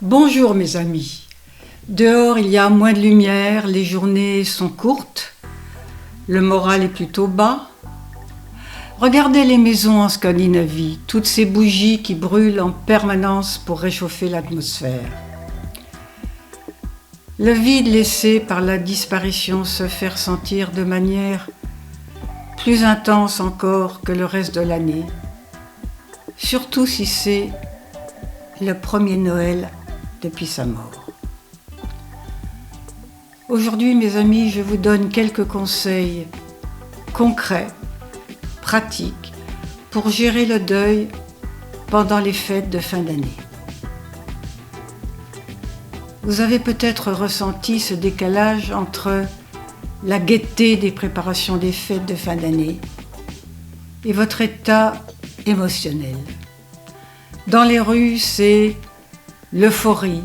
Bonjour mes amis. Dehors il y a moins de lumière, les journées sont courtes, le moral est plutôt bas. Regardez les maisons en Scandinavie, toutes ces bougies qui brûlent en permanence pour réchauffer l'atmosphère. Le vide laissé par la disparition se fait ressentir de manière plus intense encore que le reste de l'année, surtout si c'est le premier Noël depuis sa mort. Aujourd'hui, mes amis, je vous donne quelques conseils concrets, pratiques, pour gérer le deuil pendant les fêtes de fin d'année. Vous avez peut-être ressenti ce décalage entre la gaieté des préparations des fêtes de fin d'année et votre état émotionnel. Dans les rues, c'est l'euphorie,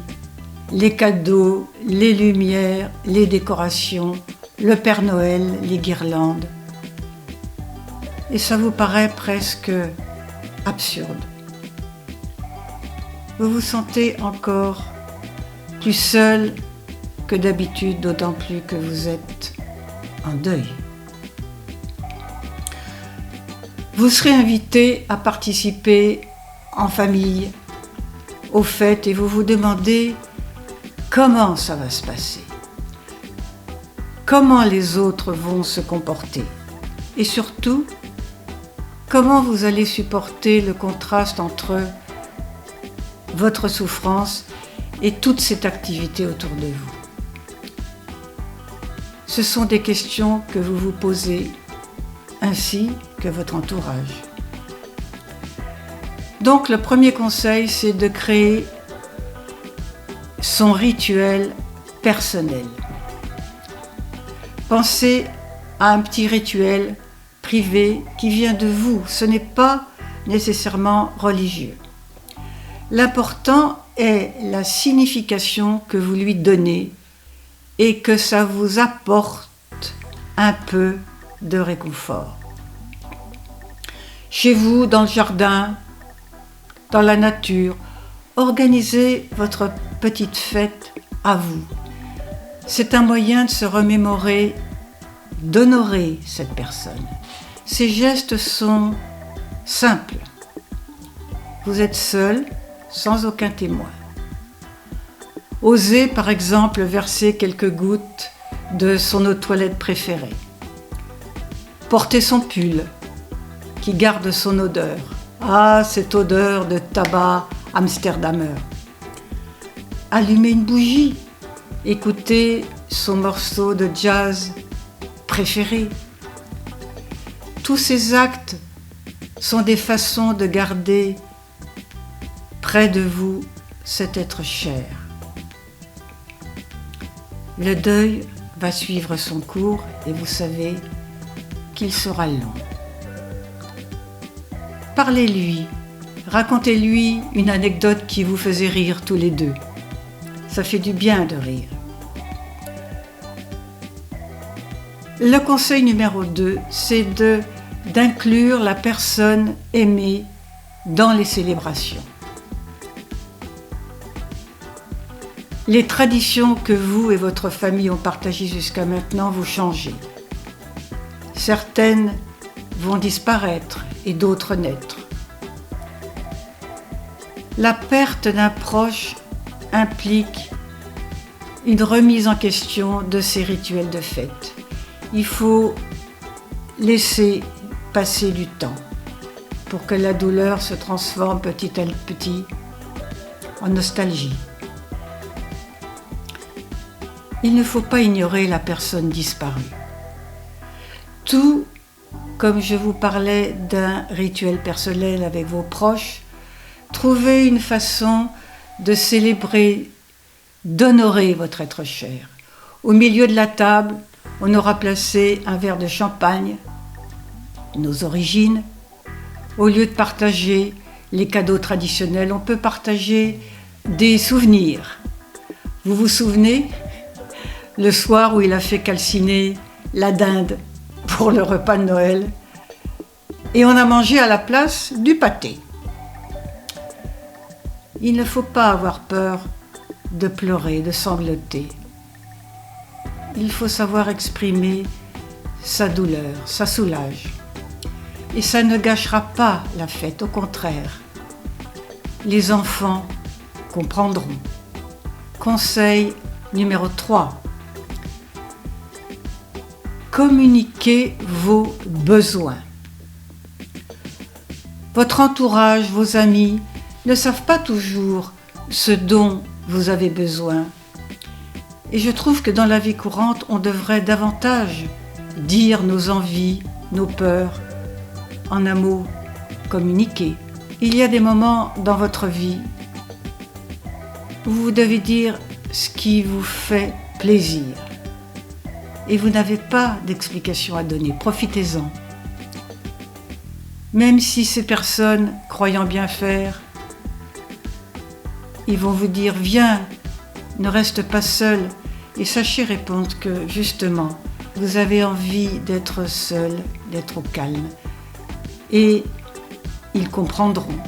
les cadeaux, les lumières, les décorations, le Père Noël, les guirlandes. Et ça vous paraît presque absurde. Vous vous sentez encore plus seul que d'habitude, d'autant plus que vous êtes en deuil. Vous serez invité à participer en famille aux fêtes et vous vous demandez comment ça va se passer, comment les autres vont se comporter et surtout comment vous allez supporter le contraste entre votre souffrance et toute cette activité autour de vous. Ce sont des questions que vous vous posez ainsi que votre entourage. Donc le premier conseil, c'est de créer son rituel personnel. Pensez à un petit rituel privé qui vient de vous. Ce n'est pas nécessairement religieux. L'important est la signification que vous lui donnez et que ça vous apporte un peu de réconfort. Chez vous, dans le jardin, dans la nature, organisez votre petite fête à vous. C'est un moyen de se remémorer, d'honorer cette personne. Ces gestes sont simples. Vous êtes seul, sans aucun témoin. Osez par exemple verser quelques gouttes de son eau de toilette préférée. Portez son pull qui garde son odeur. Ah, cette odeur de tabac amsterdamer. Allumez une bougie. Écoutez son morceau de jazz préféré. Tous ces actes sont des façons de garder près de vous cet être cher. Le deuil va suivre son cours et vous savez qu'il sera long. Parlez-lui, racontez-lui une anecdote qui vous faisait rire tous les deux. Ça fait du bien de rire. Le conseil numéro 2, c'est d'inclure la personne aimée dans les célébrations. Les traditions que vous et votre famille ont partagées jusqu'à maintenant vont changer. Certaines vont disparaître et d'autres naître. La perte d'un proche implique une remise en question de ces rituels de fête. Il faut laisser passer du temps pour que la douleur se transforme petit à petit en nostalgie. Il ne faut pas ignorer la personne disparue. Tout comme je vous parlais d'un rituel personnel avec vos proches, trouvez une façon de célébrer, d'honorer votre être cher. Au milieu de la table, on aura placé un verre de champagne, nos origines. Au lieu de partager les cadeaux traditionnels, on peut partager des souvenirs. Vous vous souvenez ? Le soir où il a fait calciner la dinde pour le repas de Noël, et on a mangé à la place du pâté. Il ne faut pas avoir peur de pleurer, de sangloter. Il faut savoir exprimer sa douleur, ça soulage. Et ça ne gâchera pas la fête, au contraire. Les enfants comprendront. Conseil numéro 3. Communiquez vos besoins. Votre entourage, vos amis ne savent pas toujours ce dont vous avez besoin. Et je trouve que dans la vie courante, on devrait davantage dire nos envies, nos peurs, en un mot, communiquer. Il y a des moments dans votre vie où vous devez dire ce qui vous fait plaisir. Et vous n'avez pas d'explication à donner, profitez-en. Même si ces personnes, croyant bien faire, ils vont vous dire « Viens, ne reste pas seul » et sachez répondre que justement, vous avez envie d'être seul, d'être au calme. Et ils comprendront.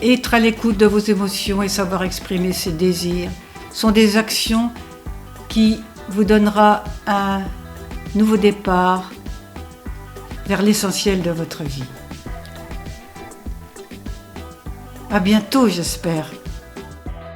Être à l'écoute de vos émotions et savoir exprimer ses désirs sont des actions qui vous donnera un nouveau départ vers l'essentiel de votre vie. À bientôt, j'espère.